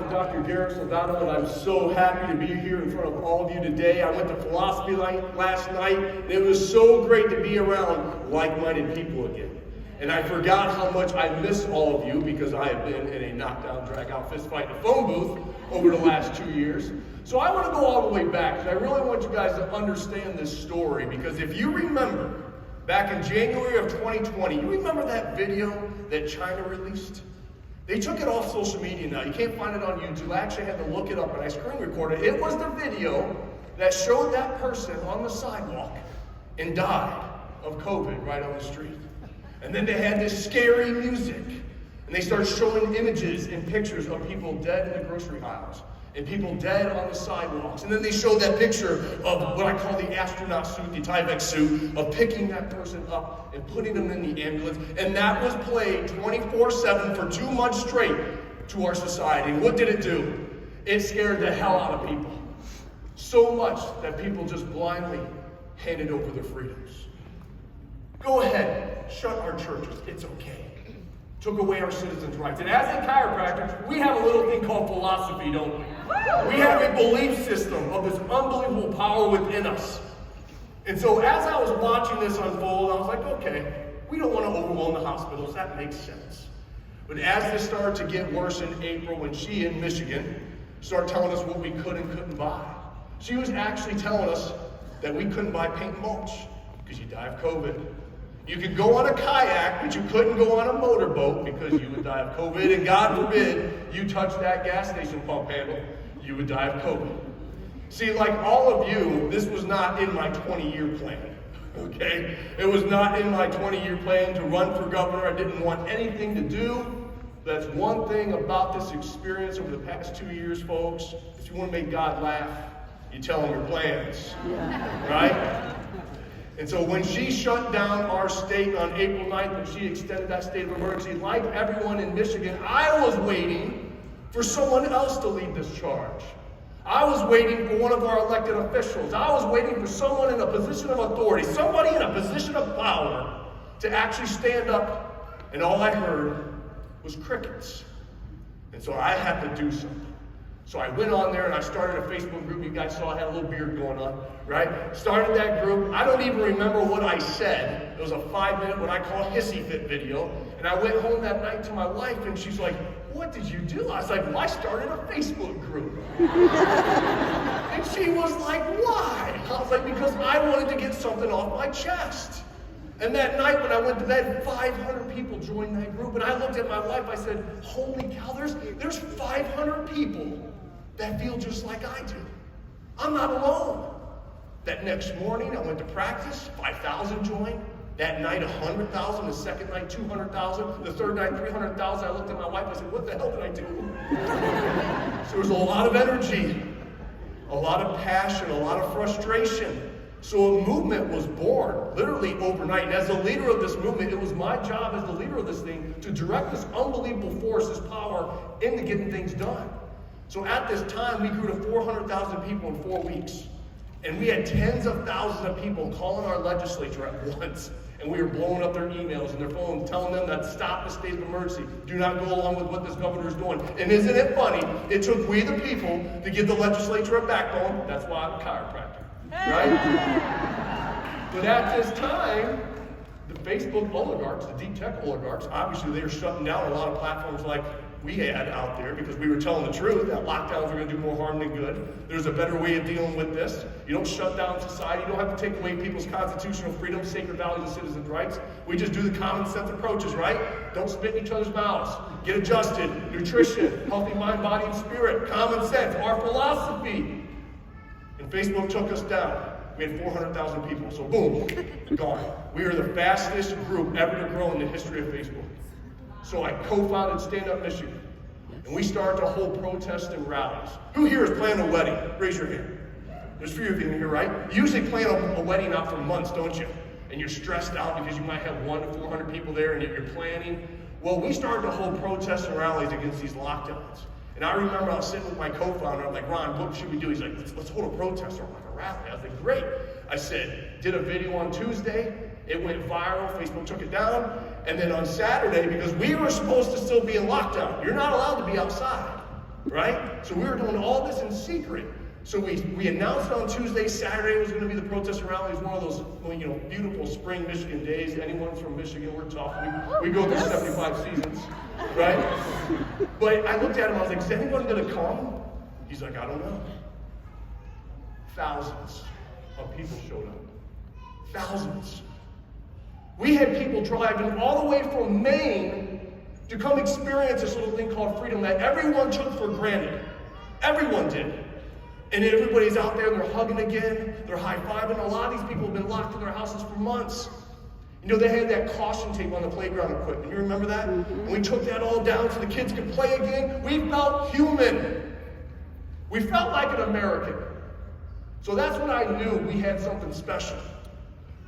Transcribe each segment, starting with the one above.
I'm Dr. Garrett Soldano, and I'm so happy to be here in front of all of you today. I went to philosophy last night, and it was so great to be around like-minded people again. And I forgot how much I miss all of you because I have been in a knockdown, drag-out fist fight in a phone booth over the last 2 years. So I want to go all the way back, because I really want you guys to understand this story, because if you remember, back in January of 2020, you remember that video that China released? They took it off social media now. You can't find it on YouTube. I actually had to look it up and I screen recorded it. It was the video that showed that person on the sidewalk and died of COVID right on the street. And then they had this scary music. And they started showing images and pictures of people dead in the grocery aisles and people dead on the sidewalks. And then they showed that picture of what I call the astronaut suit, the Tyvek suit, of picking that person up and putting them in the ambulance. And that was played 24/7 for 2 months straight to our society. And what did it do? It scared the hell out of people. So much that people just blindly handed over their freedoms. Go ahead, shut our churches, it's okay. Took away our citizens' rights. And as a chiropractor, we have a little thing called philosophy, don't we? We have a belief system of this unbelievable power within us. And so as I was watching this unfold, I was like, okay, we don't want to overwhelm the hospitals. That makes sense. But as this started to get worse in April, when she in Michigan started telling us what we could and couldn't buy, she was actually telling us that we couldn't buy paint and mulch because you die of COVID. You could go on a kayak, but you couldn't go on a motorboat because you would die of COVID. And God forbid you touch that gas station pump handle, you would die of COVID. See, like all of you, this was not in my 20-year plan, okay? It was not in my 20-year plan to run for governor. I didn't want anything to do. That's one thing about this experience over the past 2 years, folks. If you want to make God laugh, you tell him your plans, right? And so when she shut down our state on April 9th, when she extended that state of emergency, like everyone in Michigan, I was waiting for someone else to lead this charge. I was waiting for one of our elected officials. I was waiting for someone in a position of authority, somebody in a position of power to actually stand up. And all I heard was crickets. And so I had to do something. So I went on there and I started a Facebook group. You guys saw I had a little beard going on, right? Started that group. I don't even remember what I said. It was a 5-minute, what I call hissy fit video. And I went home that night to my wife and she's like, what did you do? I was like, well, I started a Facebook group. And she was like, why? I was like, because I wanted to get something off my chest. And that night when I went to bed, 500 people joined that group. And I looked at my wife, I said, holy cow, there's 500 people that feel just like I do. I'm not alone. That next morning, I went to practice, 5,000 joined. That night, 100,000. The second night, 200,000. The third night, 300,000. I looked at my wife, I said, what the hell did I do? So there was a lot of energy, a lot of passion, a lot of frustration. So a movement was born, literally overnight. And as the leader of this movement, it was my job as the leader of this thing to direct this unbelievable force, this power, into getting things done. So at this time, we grew to 400,000 people in 4 weeks. And we had tens of thousands of people calling our legislature at once. And we were blowing up their emails and their phones, telling them that stop the state of emergency. Do not go along with what this governor is doing. And isn't it funny? It took we the people to give the legislature a backbone. That's why I'm a chiropractor, right? But at this time, the Facebook oligarchs, the deep tech oligarchs, obviously they were shutting down a lot of platforms like we had out there because we were telling the truth that lockdowns are going to do more harm than good. There's a better way of dealing with this. You don't shut down society. You don't have to take away people's constitutional freedoms, sacred values, and citizens' rights. We just do the common sense approaches, right? Don't spit in each other's mouths. Get adjusted. Nutrition, healthy mind, body, and spirit. Common sense, our philosophy. And Facebook took us down. We had 400,000 people, so boom, gone. We are the fastest group ever to grow in the history of Facebook. So I co-founded Stand Up Michigan, and we started to hold protests and rallies. Who here is planning a wedding? Raise your hand. There's a few of you in here, right? You usually plan a wedding out for months, don't you? And you're stressed out because you might have 100 to 400 people there, and you're planning. Well, we started to hold protests and rallies against these lockdowns. And I remember I was sitting with my co-founder. I'm like, Ron, what should we do? He's like, let's hold a protest or like a rally. I was like, great. I said, did a video on Tuesday. It went viral. Facebook took it down. And then on Saturday, because we were supposed to still be in lockdown, you're not allowed to be outside. right? So we were doing all this in secret. So we announced on Tuesday, Saturday was going to be the protest rally. It was one of those, beautiful spring Michigan days. Anyone from Michigan, we're tough. We go through 75 seasons, right? But I looked at him, I was like, is anyone going to come? He's like, I don't know. Thousands of people showed up. Thousands. We had people driving all the way from Maine to come experience this little thing called freedom that everyone took for granted. Everyone did. And everybody's out there, they're hugging again, they're high-fiving. A lot of these people have been locked in their houses for months. They had that caution tape on the playground equipment. You remember that? Mm-hmm. And we took that all down so the kids could play again. We felt human. We felt like an American. So that's when I knew we had something special.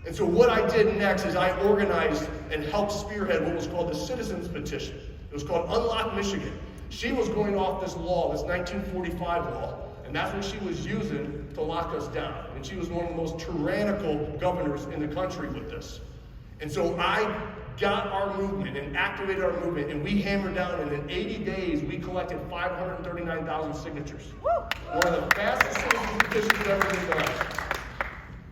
And so what I did next is I organized and helped spearhead what was called the Citizens Petition. It was called Unlock Michigan. She was going off this law, this 1945 law, and that's what she was using to lock us down. And she was one of the most tyrannical governors in the country with this. And so I got our movement and activated our movement, and we hammered down, and in 80 days, we collected 539,000 signatures. One of the fastest citizens petitions ever been done.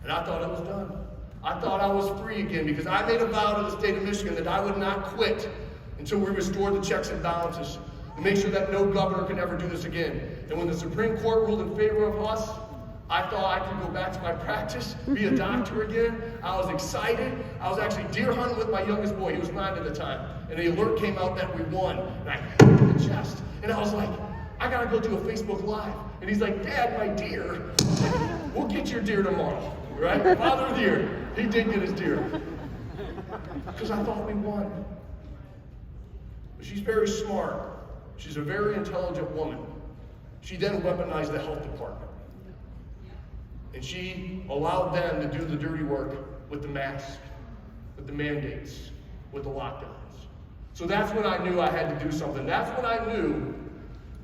And I thought it was done. I thought I was free again because I made a vow to the state of Michigan that I would not quit until we restored the checks and balances and make sure that no governor can ever do this again. And when the Supreme Court ruled in favor of us, I thought I could go back to my practice, be a doctor again. I was excited. I was actually deer hunting with my youngest boy. He was 9 at the time. And the alert came out that we won. And I hit him in the chest. And I was like, I gotta go do a Facebook Live. And he's like, Dad, my deer. We'll get your deer tomorrow, right? Father of the deer. He did get his deer. Because I thought we won. But she's very smart. She's a very intelligent woman. She then weaponized the health department. And she allowed them to do the dirty work with the masks, with the mandates, with the lockdowns. So that's when I knew I had to do something. That's when I knew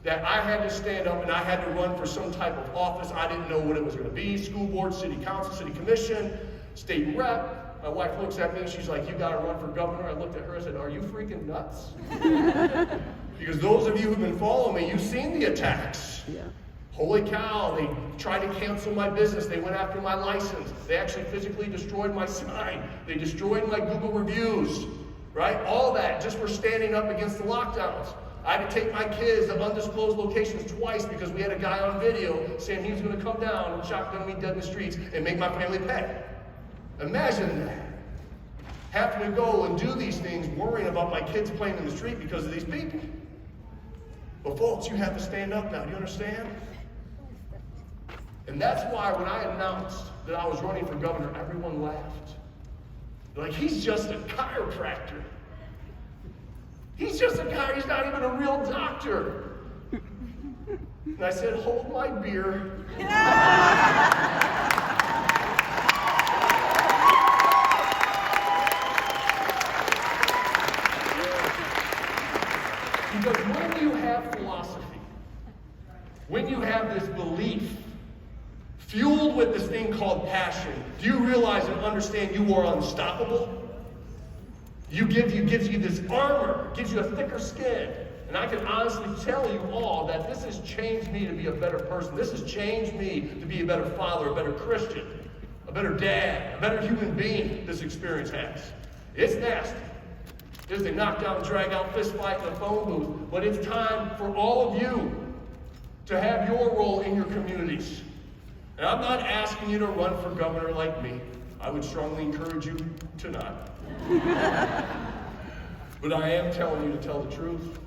that I had to stand up and I had to run for some type of office. I didn't know what it was going to be. School board, city council, city commission, state rep. My wife looks at me and she's like, you got to run for governor. I looked at her and said, are you freaking nuts? Because those of you who've been following me, you've seen the attacks. Yeah. Holy cow, they tried to cancel my business. They went after my license. They actually physically destroyed my sign. They destroyed my Google reviews, right? All that just for standing up against the lockdowns. I had to take my kids to undisclosed locations twice because we had a guy on video saying he was going to come down and shotgun me dead in the streets and make my family pay. Imagine that. Having to go and do these things, worrying about my kids playing in the street because of these people. But folks, you have to stand up now. Do you understand? And that's why when I announced that I was running for governor, everyone laughed. They're like, he's just a chiropractor. He's just a guy, he's not even a real doctor. And I said, hold my beer. Because when you have philosophy, when you have this belief, fueled with this thing called passion, do you realize and understand you are unstoppable? Gives you this armor, gives you a thicker skin. And I can honestly tell you all that this has changed me to be a better person. This has changed me to be a better father, a better Christian, a better dad, a better human being this experience has. It's nasty. There's a knockdown, drag out, fist fight in the phone booth. But it's time for all of you to have your role in your communities. And I'm not asking you to run for governor like me. I would strongly encourage you to not. But I am telling you to tell the truth.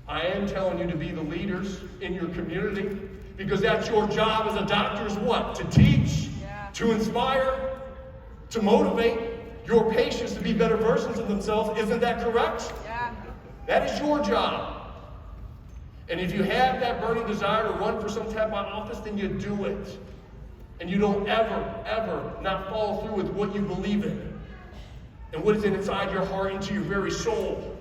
I am telling you to be the leaders in your community, because that's your job as a doctor is what? To teach, to inspire, to motivate your patients to be better versions of themselves. Isn't that correct? Yeah. That is your job. And if you have that burning desire to run for some type of office, then you do it. And you don't ever not follow through with what you believe in. And what is inside your heart, into your very soul.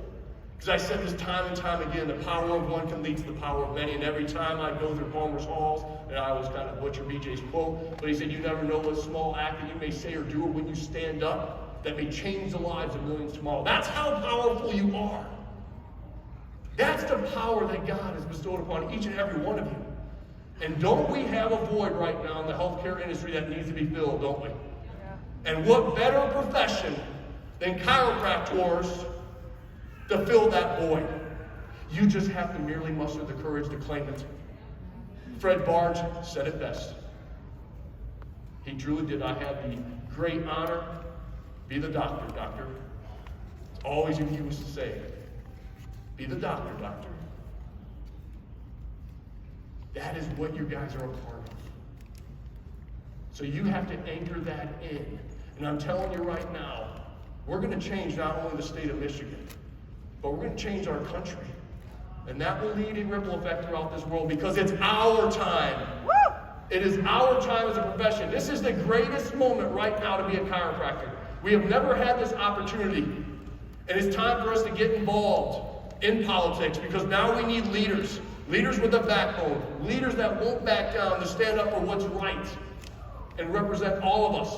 Because I said this time and time again, the power of one can lead to the power of many. And every time I go through Palmer's halls, and I always kind of butcher BJ's quote, but he said, you never know what small act that you may say or do, or when you stand up, that may change the lives of millions tomorrow. That's how powerful you are. That's the power that God has bestowed upon each and every one of you. And don't we have a void right now in the healthcare industry that needs to be filled, don't we? Yeah. And what better profession than chiropractors to fill that void? You just have to merely muster the courage to claim it. Fred Barge said it best. He truly did. I had the great honor, be the doctor, doctor. It's always what he used to say. Be the doctor, doctor. That is what you guys are a part of. So you have to anchor that in. And I'm telling you right now, we're going to change not only the state of Michigan, but we're going to change our country. And that will lead a ripple effect throughout this world because it's our time. Woo! It is our time as a profession. This is the greatest moment right now to be a chiropractor. We have never had this opportunity. And it's time for us to get involved in politics because now we need leaders. Leaders with a backbone. Leaders that won't back down to stand up for what's right and represent all of us.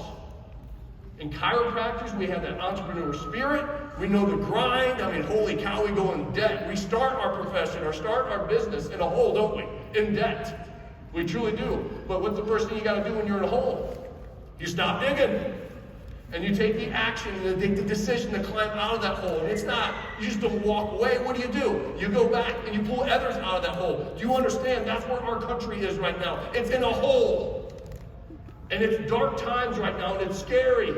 In chiropractors, we have that entrepreneur spirit. We know the grind. I mean, holy cow, we go in debt. We start our profession or start our business in a hole, don't we? In debt. We truly do. But what's the first thing you got to do when you're in a hole? You stop digging. And you take the action and take the decision to climb out of that hole. And it's not, you just don't walk away. What do? You go back and you pull others out of that hole. Do you understand? That's where our country is right now. It's in a hole. And it's dark times right now, and it's scary.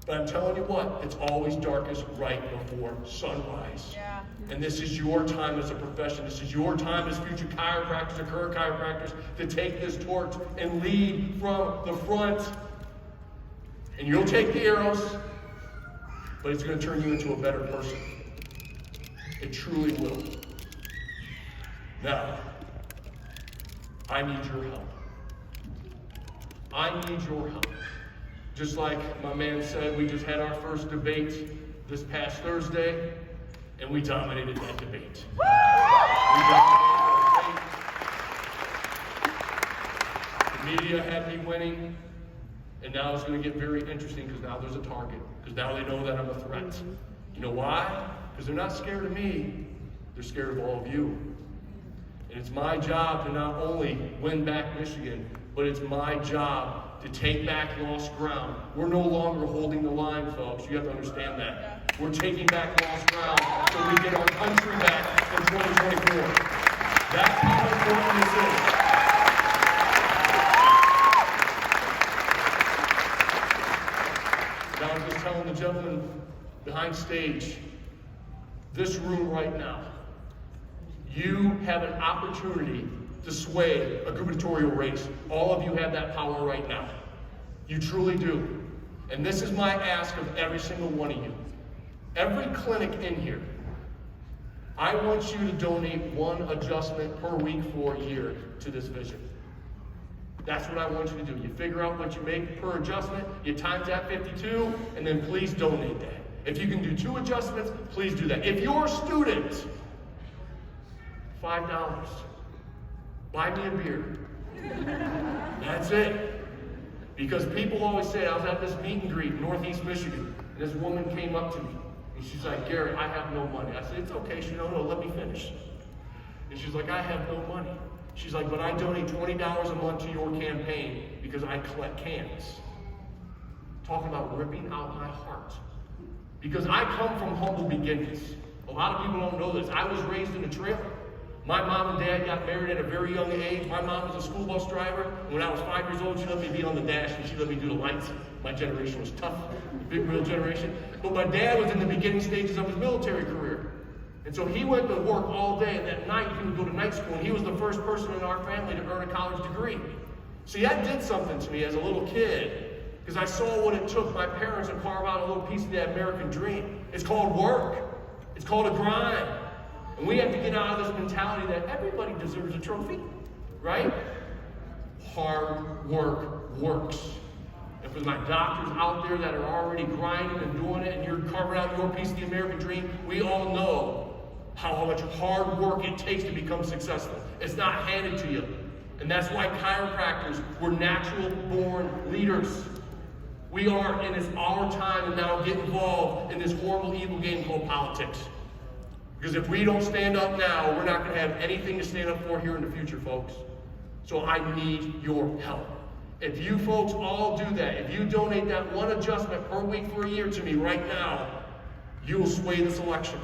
But I'm telling you what, it's always darkest right before sunrise. Yeah. And this is your time as a profession. This is your time as future chiropractors or current chiropractors to take this torch and lead from the front. And you'll take the arrows, but it's going to turn you into a better person. It truly will. Now, I need your help. I need your help. Just like my man said, we just had our first debate this past Thursday, and we dominated that debate. We dominated the debate. The media had me winning, and now it's going to get very interesting because now there's a target. Because now they know that I'm a threat. You know why? Because they're not scared of me. They're scared of all of you. And it's my job to not only win back Michigan, but it's my job to take back lost ground. We're no longer holding the line, folks. You have to understand that. We're taking back lost ground so we get our country back in 2024. That's how important this is. Now I'm just telling the gentleman behind stage, this room right now, you have an opportunity to sway a gubernatorial race. All of you have that power right now. You truly do. And this is my ask of every single one of you. Every clinic in here, I want you to donate one adjustment per week for a year to this vision. That's what I want you to do. You figure out what you make per adjustment, you times that 52, and then please donate that. If you can do 2 adjustments, please do that. If you're a student, $5. Buy me a beer. That's it. Because people always say, I was at this meet and greet in Northeast Michigan, and this woman came up to me, and she's like, Garrett, I have no money. I said, it's okay. She said, no, let me finish. And she's like, I have no money. She's like, but I donate $20 a month to your campaign because I collect cans. Talking about ripping out my heart. Because I come from humble beginnings. A lot of people don't know this. I was raised in a trailer. My mom and dad got married at a very young age. My mom was a school bus driver. When I was 5 years old, she let me be on the dash and she let me do the lights. My generation was tough, big wheel generation. But my dad was in the beginning stages of his military career. And so he went to work all day, and at night he would go to night school, and he was the first person in our family to earn a college degree. See, that did something to me as a little kid, because I saw what it took my parents to carve out a little piece of that American dream. It's called work. It's called a grind. And we have to get out of this mentality that everybody deserves a trophy, right? Hard work works. And for my doctors out there that are already grinding and doing it, and you're carving out your piece of the American dream, we all know how much hard work it takes to become successful. It's not handed to you. And that's why chiropractors were natural born leaders. We are, and it's our time to now get involved in this horrible, evil game called politics. Because if we don't stand up now, we're not going to have anything to stand up for here in the future, folks. So I need your help. If you folks all do that, if you donate that one adjustment per week for a year to me right now, you will sway this election.